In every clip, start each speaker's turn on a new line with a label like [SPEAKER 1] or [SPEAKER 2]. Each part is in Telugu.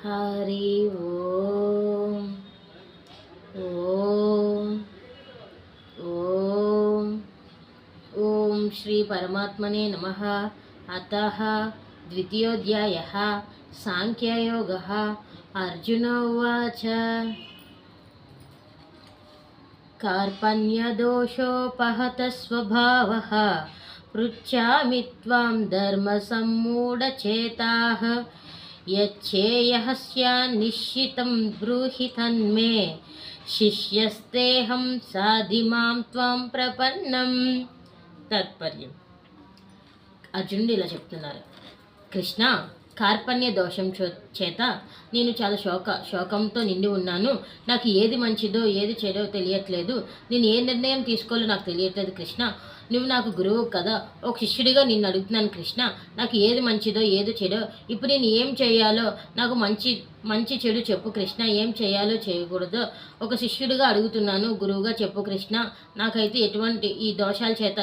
[SPEAKER 1] हरि ओम ओम ओम ओम श्री परमात्मने नमः। अतः द्वितीयोऽध्यायः सांख्ययोगः। अर्जुन उवाच कार्पण्यदोषोपहतः स्वभावः पृच्छामि त्वां धर्मसम्मूढचेताः यच्छेयः स्यान्निश्चितं ब्रूहि तन्मे शिष्यस्तेऽहं साधिमां त्वां प्रपन्नं। तात्पर्యం అర్జునుడు ఇలా చెప్తున్నారు. కృష్ణ, కార్పణ్య దోషం చేత నేను చాలా శోకంతో నిండి ఉన్నాను. నాకు ఏది మంచిదో ఏది చెడో తెలియట్లేదు. నేను ఏ నిర్ణయం తీసుకోవాలో నాకు తెలియట్లేదు. కృష్ణ, నువ్వు నాకు గురువు కదా, ఒక శిష్యుడిగా నిన్ను అడుగుతున్నాను. కృష్ణ, నాకు ఏది మంచిదో ఏది చెడో ఇప్పుడు నేను ఏం చేయాలో నాకు మంచి చెడు చెప్పు కృష్ణ. ఏం చేయాలో చేయకూడదో ఒక శిష్యుడిగా అడుగుతున్నాను. గురువుగా చెప్పు కృష్ణ. నాకైతే ఎటువంటి ఈ దోషాల చేత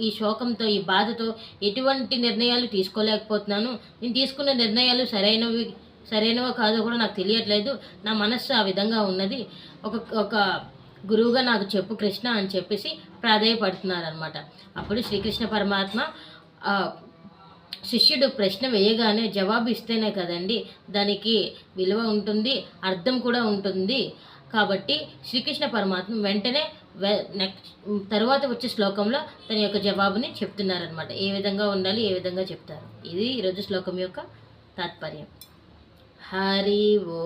[SPEAKER 1] ఈ శోకంతో ఈ బాధతో ఎటువంటి నిర్ణయాలు తీసుకోలేకపోతున్నాను. నేను తీసుకున్న నిర్ణయాలు సరైనవో కాదో కూడా నాకు తెలియట్లేదు. నా మనస్సు ఆ విధంగా ఉన్నది. ఒక గురువుగా నాకు చెప్పు కృష్ణ అని చెప్పేసి ప్రాధేయపడుతున్నారనమాట. అప్పుడు శ్రీకృష్ణ పరమాత్మ శిష్యుడు ప్రశ్న వేయగానే జవాబు ఇస్తేనే కదండి దానికి విలువ ఉంటుంది, అర్థం కూడా ఉంటుంది. కాబట్టి శ్రీకృష్ణ పరమాత్మ వెంటనే తర్వాత వచ్చే శ్లోకంలో తన యొక్క జవాబుని చెప్తున్నారనమాట. ఏ విధంగా ఉండాలి, ఏ విధంగా చెప్తారు. ఇది ఈరోజు శ్లోకం యొక్క తాత్పర్యం. హరి ఓ